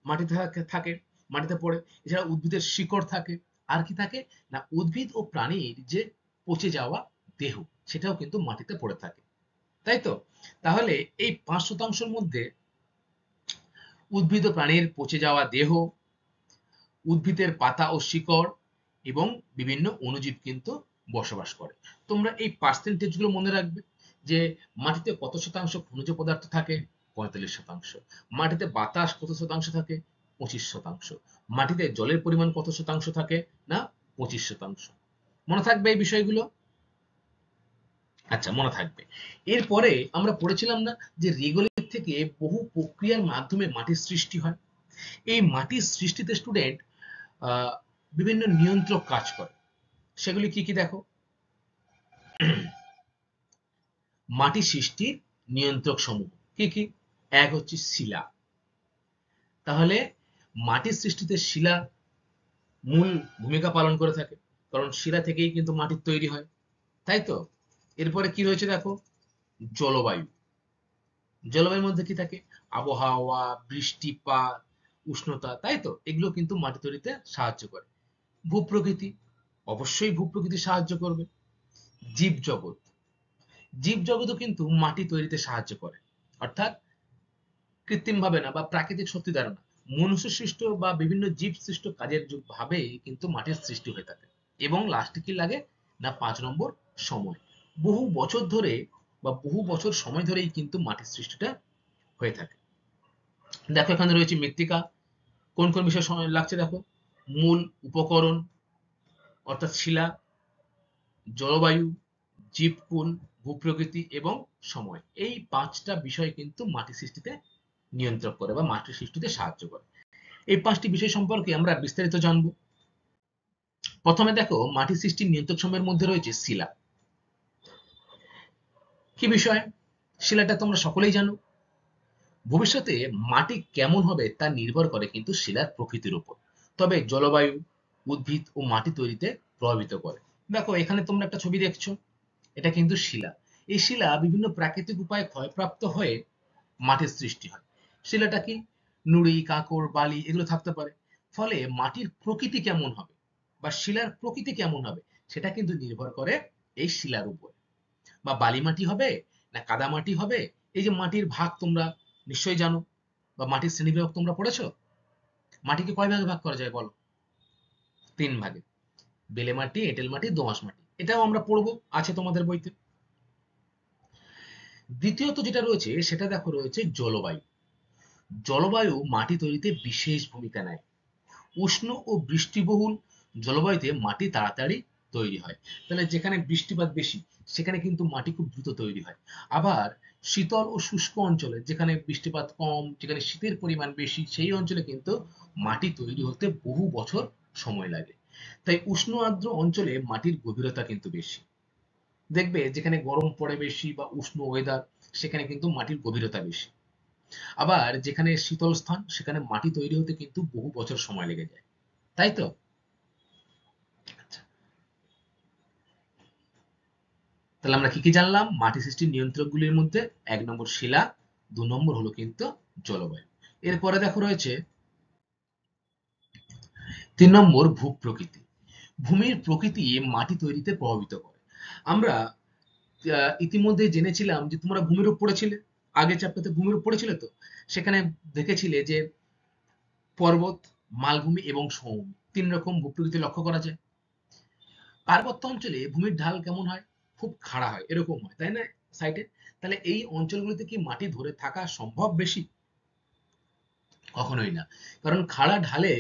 মাটিতে থাকে, মাটিতে পড়ে। এছাড়া উদ্ভিদের শিকড় থাকে। আর কি থাকে? না উদ্ভিদ ও প্রাণীর যে পচে যাওয়া দেহ সেটাও কিন্তু মাটিতে পড়ে থাকে, তাই তো? তাহলে এই 5%-র মধ্যে উদ্ভিদ ও প্রাণীর পচে যাওয়া দেহ, উদ্ভিদের পাতা ও শিকড় এবং বিভিন্ন অণুজীব কিন্তু বসবাস করে। তোমরা এই পার্সেন্টেজ গুলো মনে রাখবে যে মাটিতে কত শতাংশ খনিজ পদার্থ থাকে? 45%। মাটিতে বাতাস কত শতাংশ থাকে? 25%। মাটিতে জলের পরিমাণ কত শতাংশ থাকে? না 25%। মনে থাকবে এই বিষয়গুলো? আচ্ছা, মনে থাকবে। এরপরে আমরা পড়েছিলাম না যে রেগলিত থেকে বহু প্রক্রিয়ার মাধ্যমে মাটির সৃষ্টি হয়। এই মাটির সৃষ্টিতে স্টুডেন্ট বিভিন্ন নিয়ন্ত্রক কাজ করে। সেগুলি কি কি দেখো। মাটি সৃষ্টির নিয়ন্ত্রক সমূহ কি কি? এক হচ্ছে শিলা। তাহলে মাটির সৃষ্টিতে শিলা মূল ভূমিকা পালন করে থাকে, কারণ শিলা থেকেই কিন্তু মাটির তৈরি হয়, তাই তো? এরপরে কি রয়েছে দেখো, জলবায়ু। জলবায়ুর মধ্যে কি থাকে? আবহাওয়া, বৃষ্টিপাত, উষ্ণতা, তাই তো? এগুলো কিন্তু মাটি তৈরিতে সাহায্য করে। ভূপ্রকৃতি, অবশ্যই ভূপ্রকৃতি সাহায্য করবে। জীবজগৎ, জীবজগৎও কিন্তু মাটি তৈরিতে সাহায্য করে, অর্থাৎ কৃত্রিমভাবে না বা প্রাকৃতিক শক্তি দ্বারা না, মনুষ্য সৃষ্ট বা বিভিন্ন জীব সৃষ্ট কাজের ভাবেই কিন্তু মাটির সৃষ্টি হয়ে থাকে। এবং লাস্টে কি লাগে না, 5 নম্বর, সময়। বহু বছর ধরে বা বহু বছর সময় ধরেই কিন্তু মাটির সৃষ্টিটা হয়ে থাকে। দেখো এখানে রয়েছে মৃত্তিকা, কোন কোন বিষয় সময় লাগছে দেখো, মূল উপকরণ অর্থাৎ শিলা, জলবায়ু, জীবকুল, ভূপ্রকৃতি এবং সময়। এই 5টা বিষয় কিন্তু মাটি সৃষ্টিতে নিয়ন্ত্রণ করে বা মাটি সৃষ্টিতে সাহায্য করে। এই 5টি বিষয় সম্পর্কে আমরা বিস্তারিত জানব। প্রথমে দেখো, মাটি সৃষ্টির নিয়ন্ত্রক সমূহের মধ্যে রয়েছে শিলা। কি বিষয়? শিলাটা তোমরা সকলেই জানো। ভবিষ্যতে মাটি কেমন হবে তা নির্ভর করে কিন্তু শিলার প্রকৃতির উপর, তবে জলবায়ু, উদ্ভিদ ও মাটি তৈরিতে প্রভাবিত করে। দেখো এখানে তোমরা একটা ছবি দেখছো, এটা কিন্তু শিলা। এই শিলা বিভিন্ন প্রাকৃতিক উপায়ে ক্ষয়প্রাপ্ত হয়ে মাটির সৃষ্টি হয়। শিলাটা কি? নুড়ি, কাঁকর, বালি এগুলো থাকতে পারে। ফলে মাটির প্রকৃতি কেমন হবে বা শিলার প্রকৃতি কেমন হবে সেটা কিন্তু নির্ভর করে এই শিলার উপর। বা বালি মাটি হবে না কাদা মাটি হবে, এই যে মাটির ভাগ তোমরা নিশ্চয়ই জানো, বা মাটির শ্রেণীবিভাগ তোমরা পড়েছো। মাটিকে কয় ভাগে ভাগ করা যায় বলো? 3 ভাগে। বেলে মাটি, এঁটেল মাটি, দোআঁশ মাটি, এটাও আমরা পড়বো, আছে তোমাদের বইতে। দ্বিতীয়ত যেটা রয়েছে সেটা দেখো, রয়েছে জলবায়ু। জলবায়ু মাটি তৈরিতে বিশেষ ভূমিকা নেয়। উষ্ণ ও বৃষ্টিবহুল জলবায়ুতে মাটি তাড়াতাড়ি তৈরি হয়। তাহলে যেখানে বৃষ্টিপাত বেশি সেখানে কিন্তু মাটি খুব দ্রুত তৈরি হয়। আবার শীতল ও শুষ্ক অঞ্চলে, যেখানে বৃষ্টিপাত কম, যেখানে শীতের পরিমাণ বেশি, সেই অঞ্চলে কিন্তু মাটি তৈরি হতে বহু বছর সময় লাগে। তাই উষ্ণ আর্দ্র অঞ্চলে মাটির গভীরতা কিন্তু বেশি। দেখবে যেখানে গরম পড়ে বেশি বা উষ্ণ ওয়েদার, সেখানে কিন্তু মাটির গভীরতা বেশি। আবার যেখানে শীতল স্থান সেখানে মাটি তৈরি হতে কিন্তু বহু বছর সময় লেগে যায়, তাই তো? আচ্ছা, তাহলে আমরা কি কি জানলাম? মাটি সৃষ্টির নিয়ন্ত্রকগুলির মধ্যে 1 নম্বর শিলা, 2 নম্বর হলো কিন্তু জলবায়ু। এরপরে দেখো রয়েছে 3 নম্বর ভূপ্রকৃতি। ভূমির প্রকৃতি মাটি তৈরিতে প্রভাবিত করে। আমরা ইতিমধ্যে জেনেছিলাম যে তোমরা ভূমিরূপ পড়েছিলে, আগের চ্যাপ্টারে ভূমিরূপ পড়েছিলে তো, সেখানে দেখেছিলে যে পর্বত, মালভূমি এবং সমভূমি 3 রকম ভূপ্রকৃতি লক্ষ্য করা যায়। পার্বত্য অঞ্চলে ভূমির ঢাল কেমন হয়? খুব খাড়া হয়, এরকম হয়, তাই না? সাইটে। তাহলে এই অঞ্চলগুলিতে কি মাটি ধরে থাকা সম্ভব বেশি? কখনোই না। কারণ খাড়া ঢালে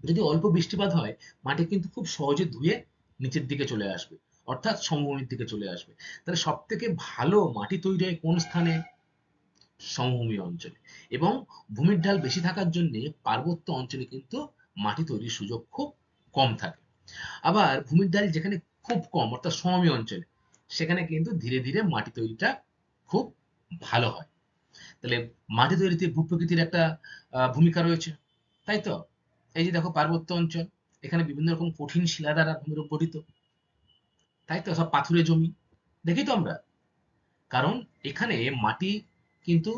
যদি অল্প বৃষ্টিপাত হয়, মাটি কিন্তু খুব সহজে ধুয়ে নিচের দিকে চলে আসবে, অর্থাৎ সমভূমির দিকে চলে আসবে। তাহলে সব থেকে ভালো মাটি তৈরি হয় কোন স্থানে? সমভূমি অঞ্চলে। এবং ভূমির ঢাল বেশি থাকার জন্য পার্বত্য অঞ্চলে কিন্তু মাটি তৈরির সুযোগ খুব কম থাকে। আবার ভূমির ঢাল যেখানে খুব কম, অর্থাৎ সমভূমি অঞ্চলে, সেখানে কিন্তু ধীরে ধীরে মাটি তৈরিটা খুব ভালো হয়। তাহলে মাটি তৈরিতে ভূপ্রকৃতির একটা ভূমিকা রয়েছে, তাই তো? এই যে দেখো পার্বত্য অঞ্চল, এখানে বিভিন্ন রকম কঠিন শিলা দ্বারা ভূমিরূপ গঠিত, তাই তো? সব পাথুরে জমি, দেখি তো আমরা। কারণ এখানে মাটি কিন্তু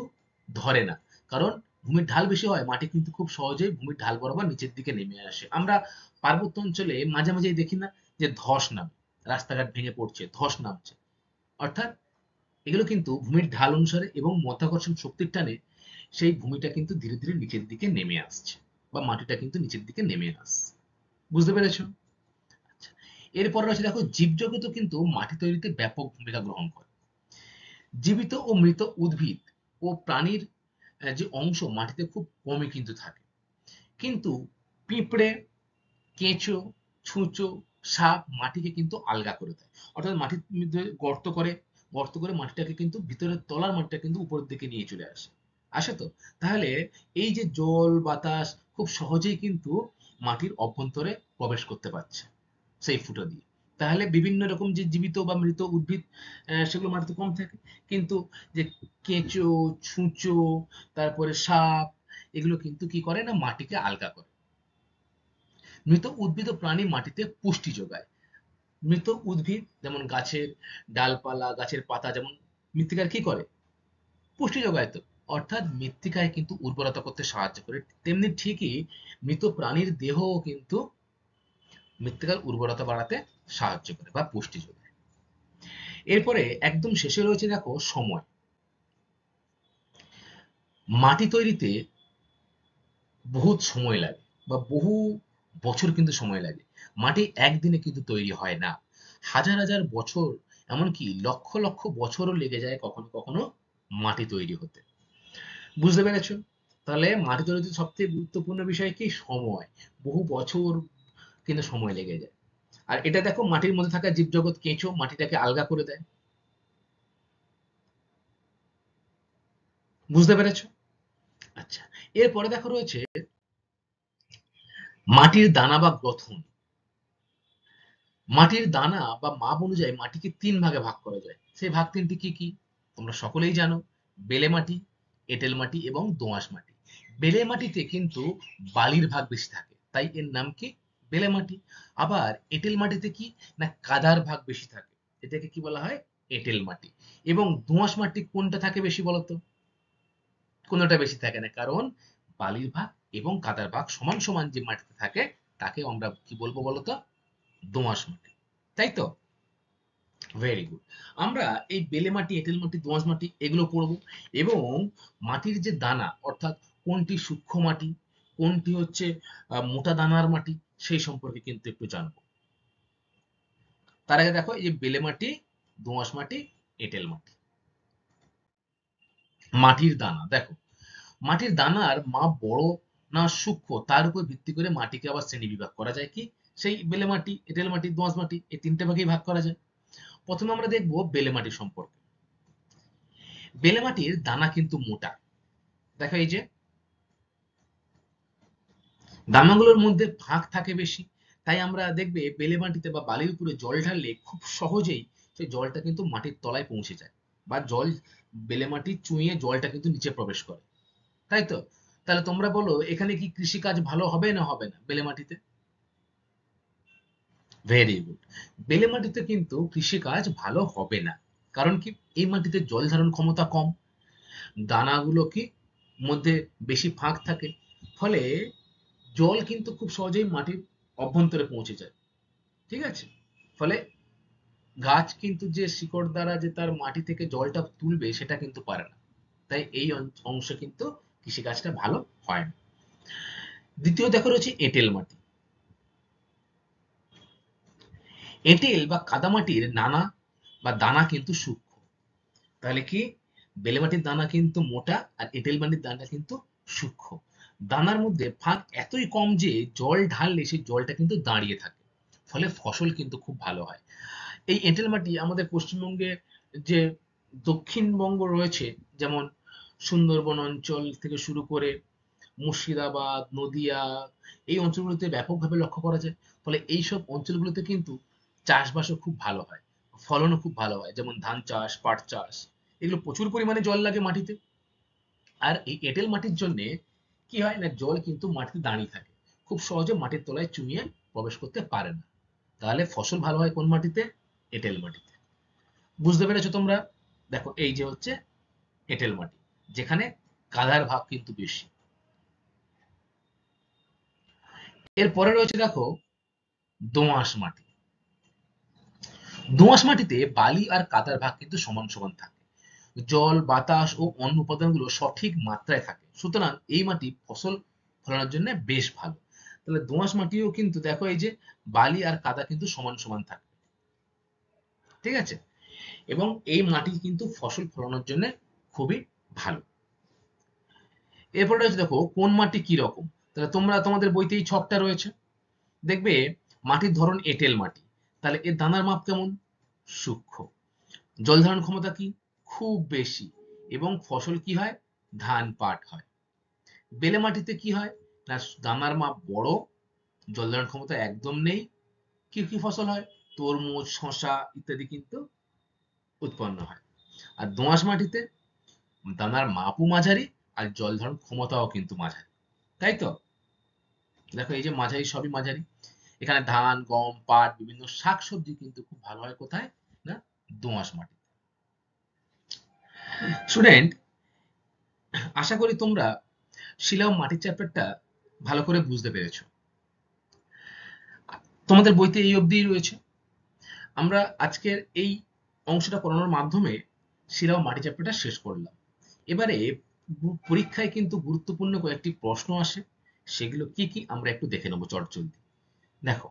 ধরে না, কারণ ভূমির ঢাল বেশি হয়, মাটি কিন্তু খুব সহজেই ভূমির ঢাল বরাবর নিচের দিকে নেমে আসে। আমরা পার্বত্য অঞ্চলে মাঝে মাঝেই দেখি না যে ধস নামে, রাস্তাঘাট ভেঙে পড়ছে, ধস নামছে, অর্থাৎ এগুলো কিন্তু ভূমির ঢাল অনুসারে এবং মাধ্যাকর্ষণ শক্তির টানে সেই ভূমিটা কিন্তু ধীরে ধীরে নিচের দিকে নেমে আসছে, বা মাটিটা কিন্তু নিচের দিকে নেমে আসছে। বুঝতে পেরেছো? আচ্ছা, এরপরে রয়েছে দেখো, জীবজগতও কিন্তু মাটি তৈরিতে ব্যাপক ভূমিকা গ্রহণ করে। জীবিত ও মৃত উদ্ভিদ ও প্রাণীর যে অংশ মাটিতে খুব কমই কিন্তু থাকে। কিন্তু পিঁপড়ে, কেঁচো, ছুঁচো, সাপ মাটিকে কিন্তু আলগা করে দেয়, অর্থাৎ মাটির মধ্যে গর্ত করে, গর্ত করে মাটিটাকে কিন্তু ভিতরের তলার মাটিটা কিন্তু উপরের দিকে নিয়ে চলে আসে, আসে তো? তাহলে এই যে জল বাতাস খুব সহজেই কিন্তু মাটির অভ্যন্তরে প্রবেশ করতে পারছে সেই ফুটো দিয়ে। তাহলে বিভিন্ন রকম যে জীবিত বা মৃত উদ্ভিদ সেগুলো মাটিতে কম থাকে। কিন্তু যে কেঁচো, ছুঁচো, তারপরে সাপ, এগুলো কিন্তু কি করে না মাটিকে আলগা করে। মৃত উদ্ভিদ ও প্রাণী মাটিতে পুষ্টি যোগায়। মৃত উদ্ভিদ যেমন গাছের ডালপালা, গাছের পাতা যেমন মৃত্তিকার কি করে? পুষ্টি যোগায় তো। অর্থাৎ মৃত্তিকায় কিন্তু উর্বরতা করতে সাহায্য করে। তেমনি ঠিকই মৃত প্রাণীর দেহও কিন্তু মৃত্তিকার উর্বরতা বাড়াতে সাহায্য করে বা পুষ্টি যোগায়। এরপরে একদম শেষে রয়েছে দেখো সময়। মাটি তৈরিতে বহুত সময় লাগে বা বহু বছর কিন্তু সময় লাগে। মাটি একদিনে কিন্তু তৈরি হয় না। হাজার হাজার বছর, এমনকি লক্ষ লক্ষ বছরও লেগে যায় কখনো কখনো মাটি তৈরি হতে। বুঝতে পেরেছো? তাহলে মাটি তৈরিতে সবথেকে গুরুত্বপূর্ণ বিষয় কি? সময়। বহু বছর কিন্তু সময় লেগে যায়। আর এটা দেখো মাটির মধ্যে থাকা জীবজগৎ কেঁচো মাটিটাকে আলগা করে দেয়। বুঝতে পেরেছো? আচ্ছা, এরপরে দেখো রয়েছে মাটির দানা বা গ্রথন। মাটির দানা বা মাপ অনুযায়ী মাটিকে ৩ ভাগে ভাগ করা যায়। সেই ভাগ ৩টি কি কি? তোমরা সকলেই জানো। বেলে মাটি, এঁটেল মাটি এবং দোআঁশ মাটি। বেলে মাটিতে কিন্তু বালির ভাগ বেশি থাকে, তাই এর নাম কি? বেলে মাটি। আবার এঁটেল মাটিতে কি না কাদার ভাগ বেশি থাকে, এটাকে কি বলা হয়? এঁটেল মাটি। এবং দোআঁশ মাটি কোনটা থাকে বেশি বলতো? কোনোটা বেশি থাকে না, কারণ বালির ভাগ এবং কাদার ভাগ সমান সমান যে মাটিতে থাকে তাকে আমরা কি বলবো বলতো? দোআঁশ মাটি। তাই তো? Very good. আমরা এই বেলে মাটি, এঁটেল মাটি, দোআঁশ মাটি এগুলো পড়বো এবং মাটির যে দানা অর্থাৎ কোনটি সূক্ষ্ম মাটি, কোনটি হচ্ছে মোটা দানার মাটি, সেই সম্পর্কে কিন্তু একটু জানবো। তার আগে দেখো এই যে বেলে মাটি, দোআঁশ মাটি, এঁটেল মাটি। মাটির দানা দেখো, মাটির দানার মাপ বড় না সূক্ষ্ম তার উপর ভিত্তি করে মাটিকে আবার শ্রেণী বিভাগ করা যায় কি? সেই বেলে মাটি, এঁটেল মাটি, দোআঁশ মাটি এই ৩টে ভাগেই ভাগ করা যায়। প্রথমে আমরা দেখবো বেলে মাটি সম্পর্কে। বেলে মাটির দানা কিন্তু মোটা। দেখো এই যে দানাগুলোর মধ্যে ফাঁক থাকে বেশি। তাই আমরা দেখবে বেলে মাটিতে বা বালির উপরে জল ঢাললে খুব সহজেই সেই জলটা কিন্তু মাটির তলায় পৌঁছে যায়, বা জল বেলে মাটি চুঁইয়ে জলটা কিন্তু নিচে প্রবেশ করে। তাই তো? তাহলে তোমরা বলো এখানে কি কৃষিকাজ ভালো হবে না হবে না বেলে মাটিতে? Very good. বেলে মাটিতে কিন্তু কৃষিকাজ ভালো হবে না। কারণ কি? এই মাটিতে জল ধারণ ক্ষমতা কম, দানাগুলো কি মধ্যে বেশি ফাঁক থাকে, ফলে জল কিন্তু খুব সহজেই মাটির অভ্যন্তরে পৌঁছে যায়। ঠিক আছে? ফলে গাছ কিন্তু যে শিকড় দ্বারা যে তার মাটি থেকে জলটা তুলবে সেটা কিন্তু পারে না। তাই এই অংশে কিন্তু কৃষিকাজটা ভালো হয় না। দ্বিতীয় দেখো রয়েছে এঁটেল মাটি। এঁটেল বা কাদামাটির নানা বা দানা কিন্তু সূক্ষ্ম। তাহলে কি? বেলে মাটির দানা কিন্তু মোটা আর এঁটেল মাটির দানা কিন্তু সূক্ষ্ম। দানার মধ্যে ফাঁক এতই কম যে জল ঢাললে সেই জলটা কিন্তু দাঁড়িয়ে থাকে, ফলে ফসল কিন্তু খুব ভালো হয়। এই এঁটেল মাটি আমাদের পশ্চিমবঙ্গে যে দক্ষিণবঙ্গ রয়েছে, যেমন সুন্দরবন অঞ্চল থেকে শুরু করে মুর্শিদাবাদ, নদিয়া, এই অঞ্চলগুলোতে ব্যাপকভাবে লক্ষ্য করা যায়। ফলে এইসব অঞ্চলগুলোতে কিন্তু চাষবাসও খুব ভালো হয়, ফলনও খুব ভালো হয়, যেমন ধান চাষ, পাট চাষ, এগুলো প্রচুর পরিমাণে জল লাগে মাটিতে। আর এই এঁটেল মাটির জন্য কি হয় না জল কিন্তু মাটিতে দাঁড়িয়ে থাকে, খুব সহজে মাটির তলায় চুইয়ে প্রবেশ করতে পারে না। তাহলে ফসল ভালো হয় কোন মাটিতে? এঁটেল মাটিতে। বুঝতে পেরেছো তোমরা? দেখো এই যে হচ্ছে এঁটেল মাটি, যেখানে কাদার ভাগ কিন্তু বেশি। এরপরে রয়েছে দেখো দোআঁশ মাটি। দোআঁশ মাটিতে বালি আর কাদার ভাগ কিন্তু সমান সমান থাকে। জল, বাতাস ও অন্য উপাদানগুলো সঠিক মাত্রায় থাকে, সুতরাং এই মাটি ফসল ফলানোর জন্য বেশ ভালো। তাহলে দোআঁশ মাটিও কিন্তু দেখো এই যে বালি আর কাদা কিন্তু সমান সমান থাকে। ঠিক আছে? এবং এই মাটি কিন্তু ফসল ফলানোর জন্য খুবই ভালো। এরপরে রয়েছে দেখো কোন মাটি কি রকম। তাহলে তোমরা তোমাদের বইতেই ছকটা রয়েছে, দেখবে মাটির ধরন এঁটেল মাটি। তাহলে এর দানার মাপ কেমন? সূক্ষ্ম। জল ধারণ ক্ষমতা কি? খুব বেশি। এবং ফসল কি হয়? ধান, পাট হয়। বেলে মাটিতে কি হয় না দানার মাপ বড়, জল ধারণ ক্ষমতা একদম নেই। কি কি ফসল হয়? তরমুজ, শসা ইত্যাদি কিন্তু উৎপন্ন হয়। আর দোআঁশ মাটিতে দানার মাপও মাঝারি আর জল ধারণ ক্ষমতাও কিন্তু মাঝারি, তাই তো? দেখো এই যে মাঝারি, সবই মাঝারি। এখানে ধান, গম, পাট, বিভিন্ন শাকসবজি কিন্তু খুব ভালো হয় কোথায়? না, দোআঁশ মাটি। স্টুডেন্ট, আশা করি তোমরা শিলা ও মাটির চ্যাপ্টারটা ভালো করে বুঝতে পেরেছো। তোমাদের বইতে এই অবধি রয়েছে। আমরা আজকের এই অংশটা পড়ানোর মাধ্যমে শিলা ও মাটি চ্যাপ্টারটা শেষ করলাম। এবারে পরীক্ষায় কিন্তু গুরুত্বপূর্ণ কয়েকটি প্রশ্ন আসে, সেগুলো কি কি আমরা একটু দেখে নেবো চটজলদি। দেখো,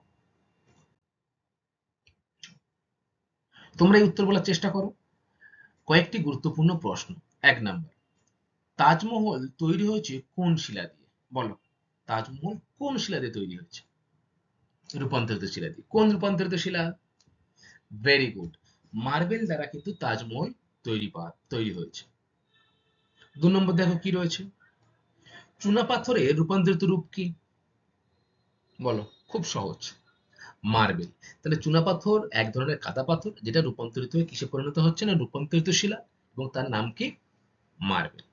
তোমরা এই উত্তর বলার চেষ্টা করো। কয়েকটি গুরুত্বপূর্ণ প্রশ্ন। ১ নাম্বার, তাজমহল তৈরি হয়েছে কোন শিলা দিয়ে? বলো, তাজমহল কোন শিলা দিয়ে তৈরি হয়েছে? রূপান্তরিত শিলা দিয়ে। কোন রূপান্তরিত শিলা? ভেরি গুড, মার্বেল দ্বারা কিন্তু তাজমহল তৈরি হয়েছে। ২ নম্বর দেখো কি রয়েছে, চুনাপাথরের রূপান্তরিত রূপ কি? বলো, খুব সহজ, মার্বেল। তাহলে চুনাপাথর এক ধরনের কাদা পাথর, যেটা রূপান্তরিত হয়ে কিসে পরিণত হচ্ছে? না, রূপান্তরিত শিলা, এবং তার নাম কি? মার্বেল।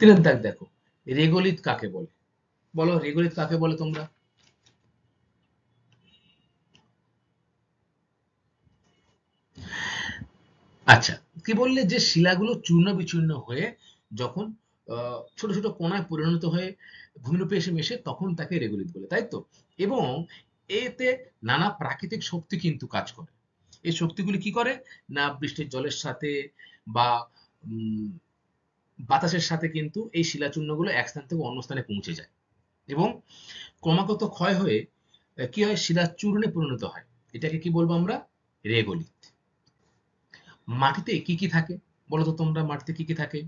৩ দাগ দেখো, রেগোলিথ কাকে বলে? বলো, রেগোলিথ কাকে বলে তোমরা? আচ্ছা, কি বললে? যে শিলাগুলো চূর্ণ বিচূর্ণ হয়ে যখন ছোট ছোট কণায় পরিণত হয়ে ভূমিরূপে এসে মেশে, তখন তাকে রেগোলিথ বলে, তাই তো? এবং এতে নানা প্রাকৃতিক শক্তি কিন্তু কাজ করে। এই শক্তিগুলি কি করে? না, বৃষ্টির জলের সাথে বা উম, বাতাসের সাথে কিন্তু এই শিলাচূর্ণগুলো এক স্থান থেকে অন্য স্থানে পৌঁছে যায়, এবং ক্রমাগত ক্ষয় হয়ে কি হয়? শিলা চূর্ণে পরিণত হয়। এটাকে কি বলবো আমরা? রেগোলিথ। মাটিতে কি কি থাকে বলো তো তোমরা? মাটিতে কি কি থাকে?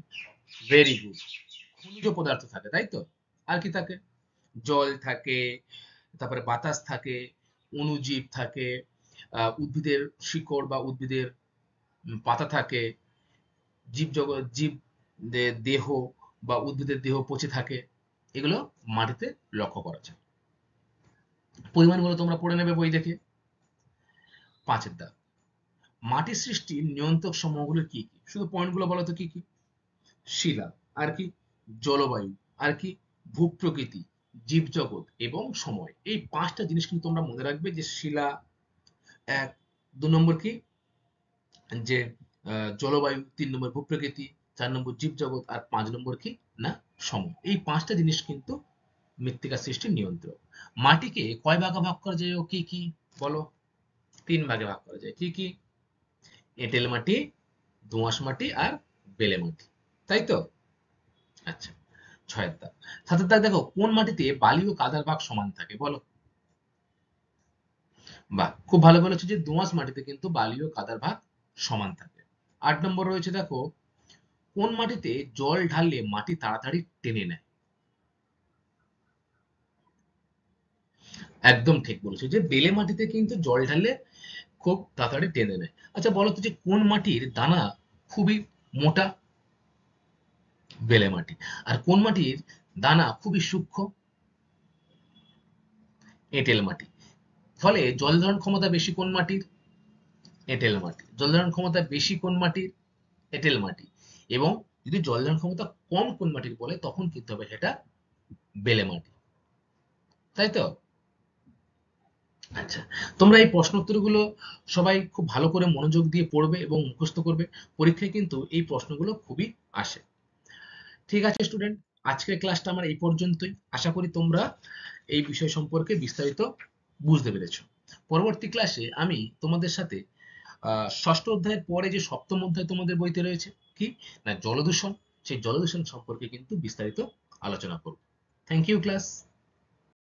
ভেরি গুড, খনিজ পদার্থ থাকে, তাই তো? আর কি থাকে? জল থাকে, তারপরে বাতাস থাকে, অণুজীব থাকে, উদ্ভিদের শিকড় বা উদ্ভিদের পাতা থাকে, জীব দেহ বা উদ্ভিদের দেহ পচে থাকে। এগুলো মাটিতে লক্ষ্য করা যায়। পরিমাণগুলো তোমরা পড়ে নেবে বই দেখে। ৫ দাগ, মাটির সৃষ্টির নিয়ন্ত্রক সমূহগুলো কি কি? শুধু পয়েন্টগুলো বলো তো কি কি? শিলা, আর কি? জলবায়ু, আর কি? ভূপ্রকৃতি, জীবজগৎ এবং সময়। এই ৫টা জিনিস কিন্তু তোমরা মনে রাখবে, যে শিলা ১, ২ নম্বর কি? যে জলবায়ু, ৩ নম্বর ভূপ্রকৃতি, ৪ নম্বর জীবজগৎ, আর ৫ নম্বর কি? না, সময়। এই ৫টা জিনিস কিন্তু মৃত্তিকা সৃষ্টির নিয়ন্ত্রক। মাটিকে কয় ভাগে ভাগ করা যায় ও কি কি? বলো, ৩ ভাগে ভাগ করা যায়। কি কি? এঁটেল মাটি, দোআঁশ মাটি আর বেলে মাটি, তাই তো? আচ্ছা, ৬ দাগ। ৭ দাগ দেখো, কোন মাটিতে বালি ও কাদার ভাগ সমান থাকে? বলো। বাহ, খুব ভালো বলেছো, যে দোআঁশ মাটিতে কিন্তু বালি ও কাদার ভাগ সমান থাকে। ৮ নম্বর রয়েছে দেখো, কোন মাটিতে জল ঢাললে মাটি তাড়াতাড়ি টেনে নেয়? একদম ঠিক বলেছো, যে বেলে মাটিতে কিন্তু জল ঢাললে খুব তাড়াতাড়ি টেনে নেয়। আচ্ছা বলো তো, যে কোন মাটির দানা খুবই মোটা? বেলে মাটি। আর কোন মাটির দানা খুবই সূক্ষ্ম? এঁটেল মাটি। ফলে জল ধারণ ক্ষমতা বেশি কোন মাটির? এঁটেল মাটি। জল ধারণ ক্ষমতা বেশি কোন মাটির? এঁটেল মাটি। এবং যদি জল ধারণ ক্ষমতা কম কোন মাটির বলে, তখন কিন্তু হবে সেটা বেলে মাটি, তাই তো? আচ্ছা, তোমরা এই প্রশ্ন উত্তরগুলো সবাই খুব ভালো করে মনোযোগ দিয়ে পড়বে এবং মুখস্থ করবে। পরীক্ষায় কিন্তু এই প্রশ্নগুলো খুবই আসে। ঠিক আছে স্টুডেন্ট, আজকের ক্লাসটা আমার এই পর্যন্তই। আশা করি তোমরা এই বিষয় সম্পর্কে বিস্তারিত বুঝতে পেরেছো। পরবর্তী ক্লাসে আমি তোমাদের সাথে ষষ্ঠ অধ্যায়ের পরে যে সপ্তম অধ্যায় তোমাদের বইতে রয়েছে, কি না, জলদূষণ, সেই জলদূষণ সম্পর্কে কিন্তু বিস্তারিত আলোচনা করব। Thank you class.